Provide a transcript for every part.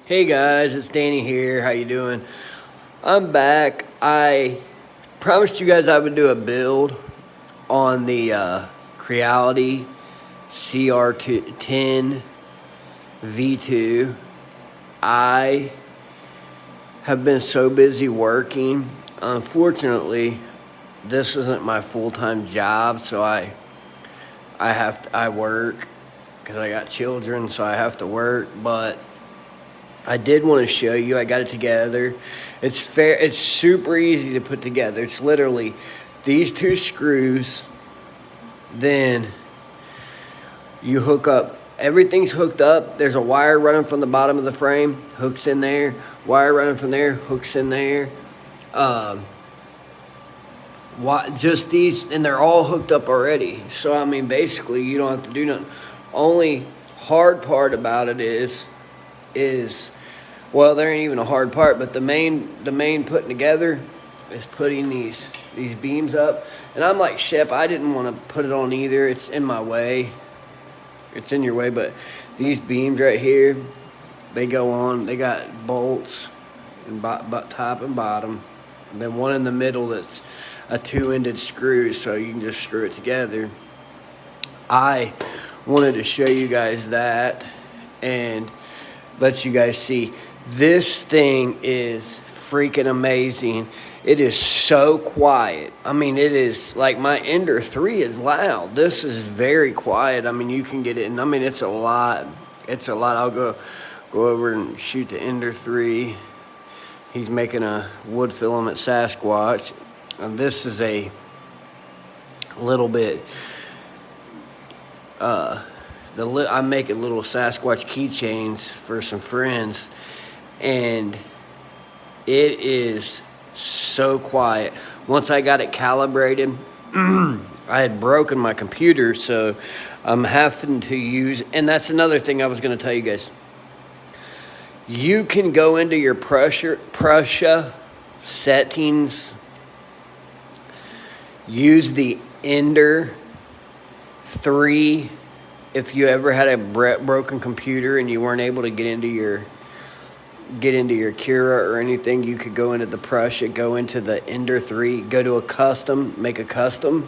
Hey guys, it's Danny here. How you doing? I'm back. I promised you guys I would do a build on the Creality CR10 V2. I have been so busy working. Unfortunately, this isn't my full-time job, so I work because I got children, so I have to work, but I did want to show you. I got it together. It's fair. It's super easy to put together. It's literally these two screws. Then you hook up. Everything's hooked up. There's a wire running from the bottom of the frame. Hooks in there. Wire running from there. Hooks in there. Just these, and they're all hooked up already. So I mean, basically, you don't have to do nothing. Only hard part about it is well, there ain't even a hard part, but the main putting together is putting these beams up. And I'm like, Shep, I didn't want to put it on either. It's in my way. It's in your way, but these beams right here, they go on. They got bolts and top and bottom, and then one in the middle that's a 2-ended screw, so you can just screw it together. I wanted to show you guys that and let you guys see. This thing is freaking amazing. It is so quiet. I mean, it is like my Ender 3 is loud. This is very quiet. I mean, you can get it, and I mean, it's a lot. It's a lot. I'll go over and shoot the Ender 3. He's making a wood filament Sasquatch. And this is a little bit, I'm making little Sasquatch keychains for some friends, and it is so quiet. Once I got it calibrated, I had broken my computer, so I'm having to use, and that's another thing I was going to tell you guys. You can go into your Prusa settings, use the Ender 3. If you ever had a broken computer and you weren't able to get into your Cura or anything, you could go into the Prusa, go into the Ender 3, go to a custom, make a custom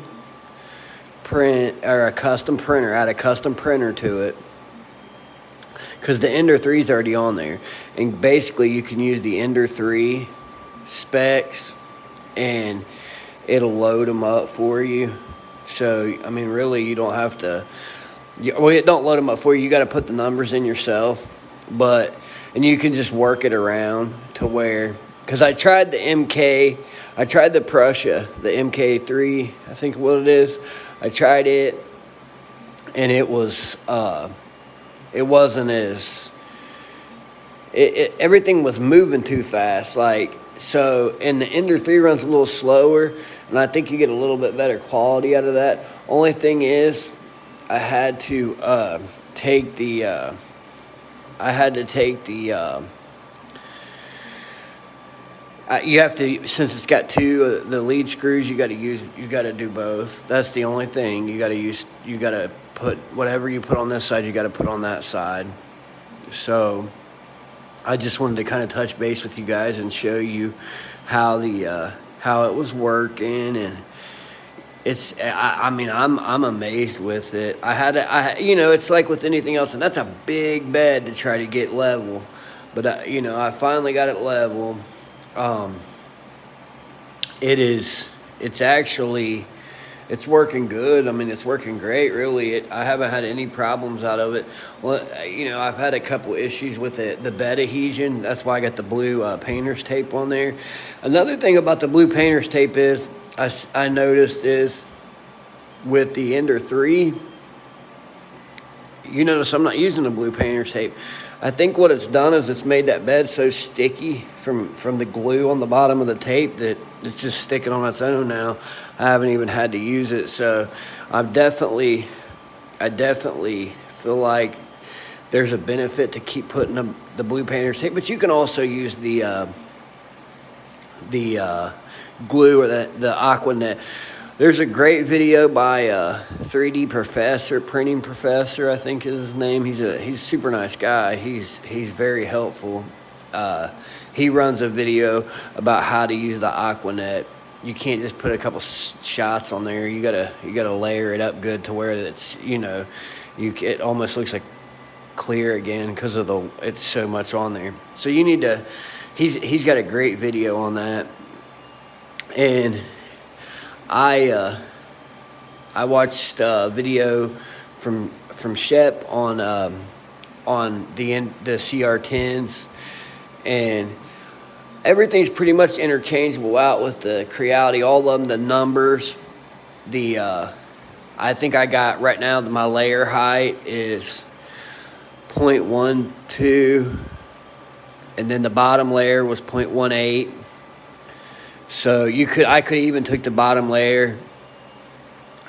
print or a custom printer, add a custom printer to it, because the Ender 3 is already on there. And basically you can use the Ender 3 specs and it'll load them up for you. So I mean, really, you don't have to. Well, it don't load them up for you. You got to put the numbers in yourself, and you can just work it around to where. Because I tried the MK, I tried the Prusa, the MK3, I think what it is. I tried it, and it was, it wasn't as. Everything was moving too fast, like so. And the Ender 3 runs a little slower, and I think you get a little bit better quality out of that. Only thing is, I had to take the you have to, since it's got two the lead screws, you got to do both. That's the only thing. You got to put whatever you put on this side, you got to put on that side. So I just wanted to kind of touch base with you guys and show you how how it was working. And it's, I mean, I'm amazed with it. It's like with anything else, and that's a big bed to try to get level. But I finally got it level. It's working good. I mean, it's working great, really. I haven't had any problems out of it. Well, I've had a couple issues with the bed adhesion. That's why I got the blue painter's tape on there. Another thing about the blue painter's tape is, I noticed is with the Ender 3, you notice I'm not using the blue painter's tape. I think what it's done is it's made that bed so sticky from the glue on the bottom of the tape that it's just sticking on its own now. I haven't even had to use it, so I definitely feel like there's a benefit to keep putting the blue painter's tape. But you can also use the glue or the Aquanet. There's a great video by 3D Professor, Printing Professor, I think is his name. He's a super nice guy. He's very helpful. He runs a video about how to use the Aquanet. You can't just put a couple shots on there. You gotta layer it up good to where it's, it almost looks like clear again because of it's so much on there. So you need to. He's got a great video on that, and I watched a video from Shep on the CR10s, and everything's pretty much interchangeable out with the Creality. All of them, the numbers, I think I got right now my layer height is 0.12, and then the bottom layer was 0.18. So I could even took the bottom layer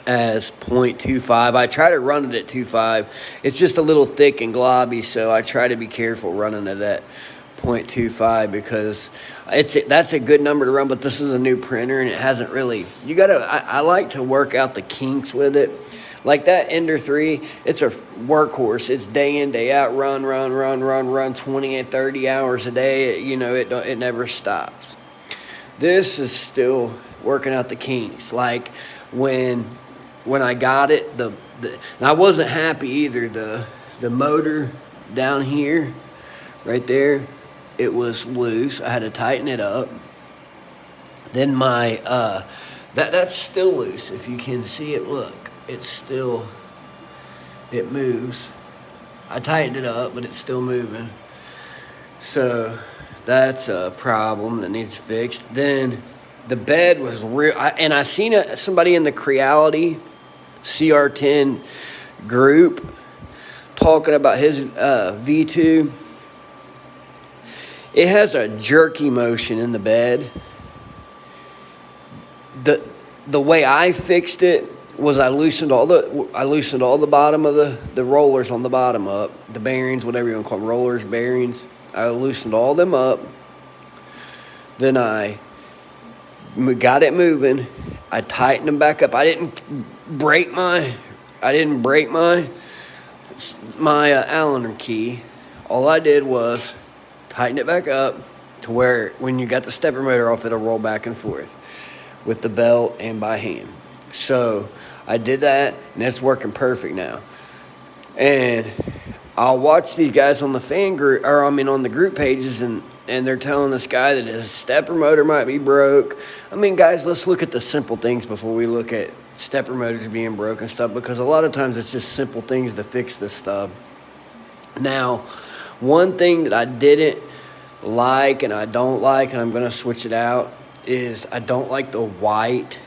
as 0.25. I try to run it at 2.5. It's just a little thick and globby, so I try to be careful running it at 0.25 because that's a good number to run. But this is a new printer, and it hasn't really. I like to work out the kinks with it. Like that Ender 3, it's a workhorse. It's day in, day out, run 20 and 30 hours a day. It never stops. This is still working out the kinks. Like when I got it, and I wasn't happy either. The motor down here, right there, it was loose. I had to tighten it up. Then that's still loose. If you can see it, look, it moves. I tightened it up, but it's still moving. So that's a problem that needs fixed. Then the bed was real, and I seen somebody in the Creality CR10 group talking about his V2. It has a jerky motion in the bed. The way I fixed it was I loosened all the bottom of the rollers on the bottom up, the bearings, whatever you want to call them, rollers, bearings. I loosened all them up. Then I got it moving. I tightened them back up. I didn't break my Allen key. All I did was tighten it back up to where when you got the stepper motor off, it'll roll back and forth with the belt and by hand. So I did that, and it's working perfect now. And I'll watch these guys on the on the group pages, and they're telling this guy that his stepper motor might be broke. I mean, guys, let's look at the simple things before we look at stepper motors being broken and stuff, because a lot of times it's just simple things to fix this stuff. Now, one thing that I didn't like and I don't like, and I'm going to switch it out, is I don't like the white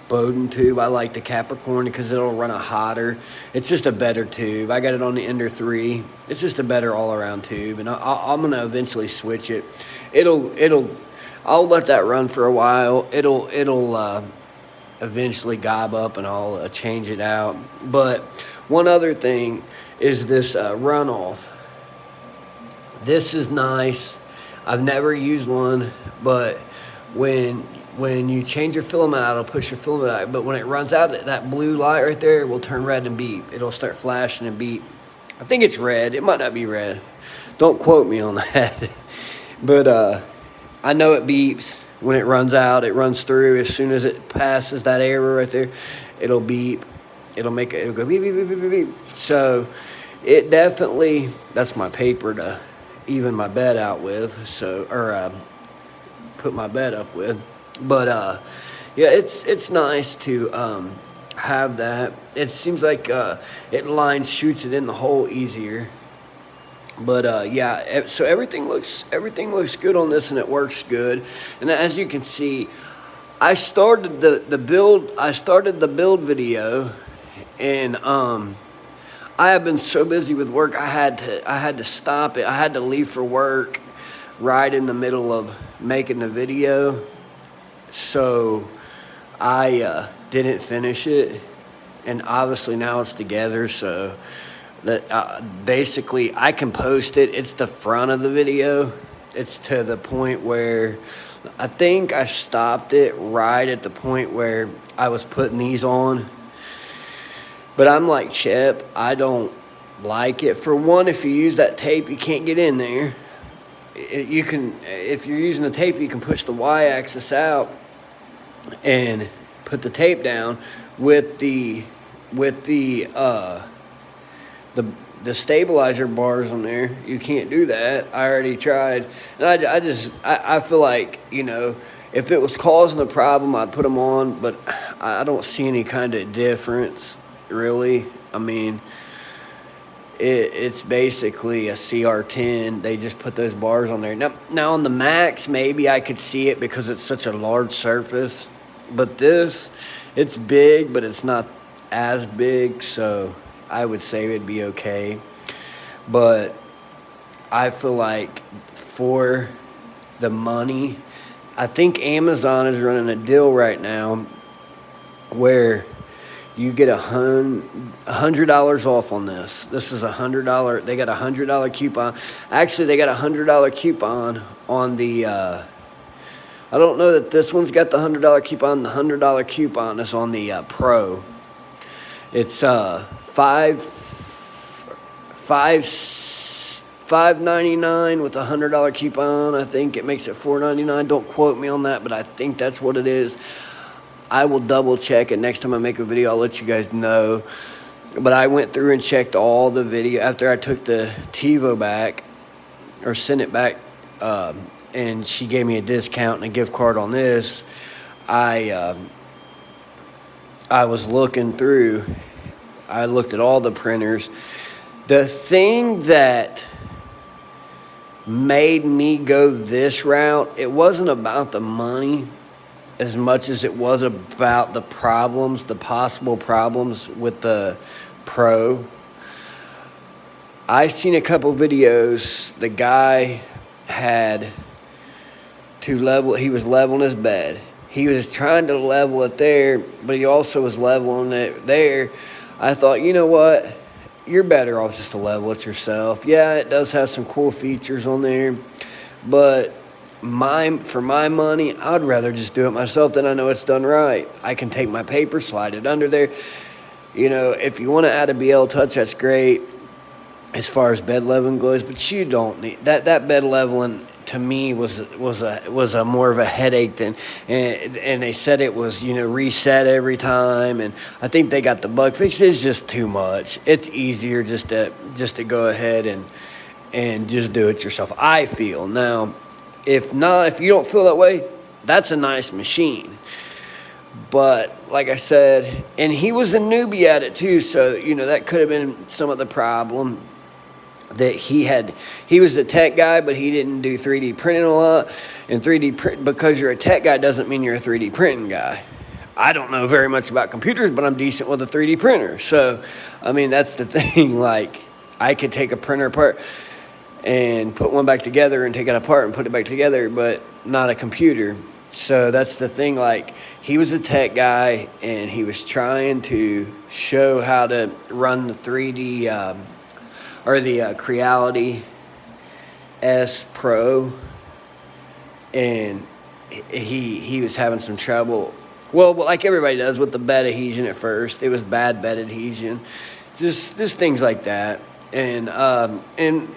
Bowden tube. I like the Capricorn because it'll run a hotter. It's just a better tube. I got it on the Ender 3. It's just a better all-around tube, and I'm gonna eventually switch it. I'll let that run for a while. It'll eventually gob up, and I'll change it out. But one other thing is this runoff. This is nice. I've never used one, but when you change your filament out, it'll push your filament out. But when it runs out, that blue light right there will turn red and beep. It'll start flashing and beep. I think it's red. It might not be red. Don't quote me on that. But I know it beeps when it runs out. It runs through. As soon as it passes that area right there, it'll beep. It'll go beep, beep, beep, beep, beep. So it definitely, that's my paper to even my bed out with. Put my bed up with. But yeah, it's nice to have that. It seems like shoots it in the hole easier. But yeah, so everything looks good on this, and it works good. And as you can see, I started the build video, and I have been so busy with work. I had to stop it. I had to leave for work right in the middle of making the video. So I didn't finish it, and obviously now it's together, so that basically I can post it. It's the front of the video. It's to the point where I think I stopped it right at the point where I was putting these on. But I'm like Shep, I don't like it. For one, if you use that tape, you can't get in there. You can, if you're using the tape, you can push the y-axis out and put the tape down with the stabilizer bars on there. You can't do that. I already tried, and I feel like, you know, if it was causing a problem, I'd put them on, but I don't see any kind of difference, really. I mean, it's basically a CR10. They just put those bars on there. Now on the Max, maybe I could see it because it's such a large surface. But this, it's big, but it's not as big, so I would say it'd be okay. But I feel like for the money, I think Amazon is running a deal right now where you get $100 off on this. This is $100. They got $100 coupon. Actually, they got $100 coupon on the. I don't know that this one's got the $100 coupon. The $100 coupon is on the Pro. It's $5.99 with a $100 coupon. I think it makes it $4.99. Don't quote me on that, but I think that's what it is. I will double check it next time I make a video. I'll let you guys know. But I went through and checked all the video after I took the TiVo back or sent it back, and she gave me a discount and a gift card on this. I was looking through. I looked at all the printers. The thing that made me go this route, it wasn't about the money as much as it was about the problems, the possible problems with the Pro. I seen a couple videos. The guy had to level, he was leveling his bed. He was trying to level it there, but he also was leveling it there. I thought, you know what? You're better off just to level it yourself. Yeah, it does have some cool features on there, but for my money, I'd rather just do it myself. Then I know it's done right. I can take my paper, slide it under there. You know, if you want to add a BL Touch, that's great as far as bed leveling goes, but you don't need that. That bed leveling to me was a more of a headache than, and they said it was, you know, reset every time, and I think they got the bug fixed. It's just too much. It's easier just to go ahead and just do it yourself, I feel. Now, if not, if you don't feel that way, that's a nice machine. But like I said, and he was a newbie at it too, so, you know, that could have been some of the problem that he had. He was a tech guy, but he didn't do 3D printing a lot. And 3D print, because you're a tech guy doesn't mean you're a 3D printing guy. I don't know very much about computers, but I'm decent with a 3D printer. So, I mean, that's the thing. Like, I could take a printer apart and put one back together and take it apart and put it back together, but not a computer. So that's the thing. Like, he was a tech guy, and he was trying to show how to run the 3D or the Creality S Pro, and he was having some trouble. Well, like everybody does with the bed adhesion at first. It was bad bed adhesion, just things like that. And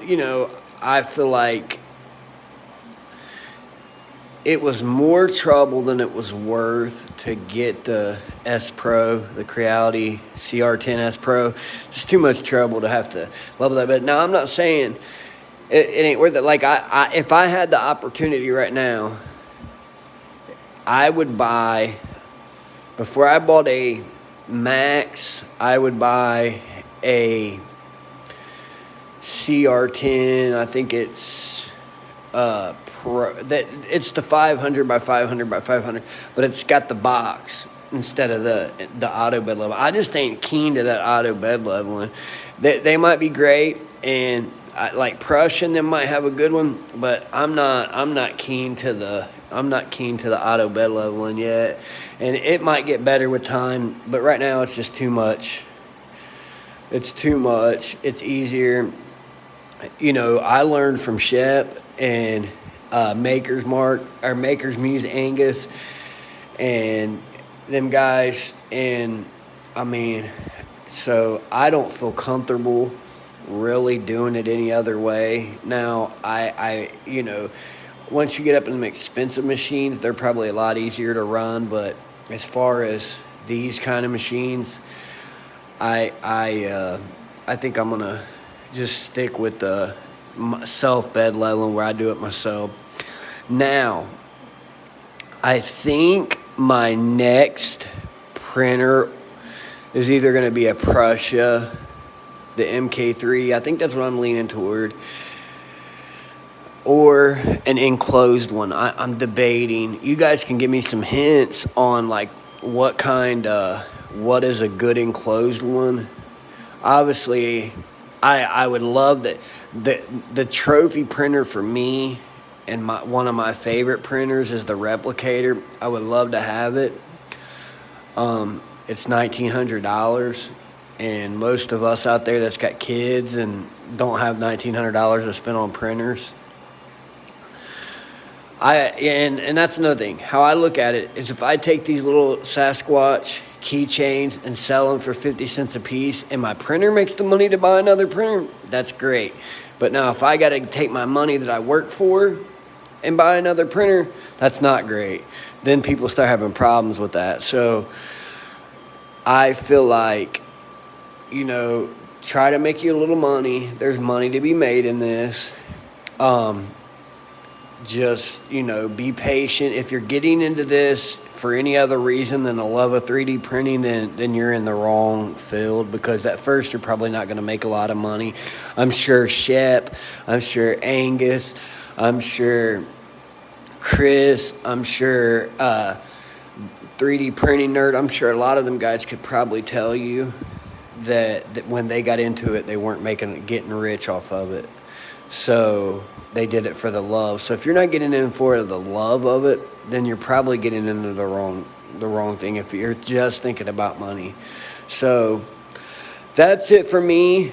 you know, I feel like it was more trouble than it was worth to get the S Pro, the Creality CR10 S Pro. Just too much trouble to have to level that bed. Now, I'm not saying it ain't worth it. Like, if I had the opportunity right now, I would buy, before I bought a Max, I would buy a CR10. I think it's Pro. That it's the 500 by 500 by 500, but it's got the box instead of the auto bed level. I just ain't keen to that auto bed leveling. They might be great, and like Prussian, they might have a good one, but I'm not keen to the auto bed leveling yet, and it might get better with time, but right now it's just too much. It's too much. It's easier. You know, I learned from Shep and Maker's Mark, or Maker's Muse Angus, and them guys, and I mean, so I don't feel comfortable really doing it any other way. Now, once you get up in the expensive machines, they're probably a lot easier to run. But as far as these kind of machines, I think I'm gonna just stick with the self bed leveling where I do it myself. Now, I think my next printer is either going to be a Prusa, the MK3. I think that's what I'm leaning toward, or an enclosed one. I'm debating. You guys can give me some hints on like what is a good enclosed one. Obviously, I would love that the trophy printer for me, and one of my favorite printers is the Replicator. I would love to have it. It's $1,900, and most of us out there that's got kids and don't have $1,900 to spend on printers. And that's another thing. How I look at it is, if I take these little Sasquatch keychains and sell them for 50 cents a piece, and my printer makes the money to buy another printer, that's great. But now if I got to take my money that I work for and buy another printer, that's not great. Then people start having problems with that. So I feel like, try to make you a little money. There's money to be made in this. Just, be patient. If you're getting into this for any other reason than a love of 3D printing, then you're in the wrong field, because at first you're probably not going to make a lot of money. I'm sure Shep, I'm sure Angus, I'm sure Chris, I'm sure 3D printing nerd, I'm sure a lot of them guys could probably tell you that when they got into it, they weren't getting rich off of it. So they did it for the love. So if you're not getting in for the love of it, then you're probably getting into the wrong thing if you're just thinking about money. So that's it for me.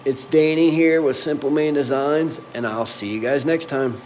It's Danny here with Simple Man Designs, and I'll see you guys next time.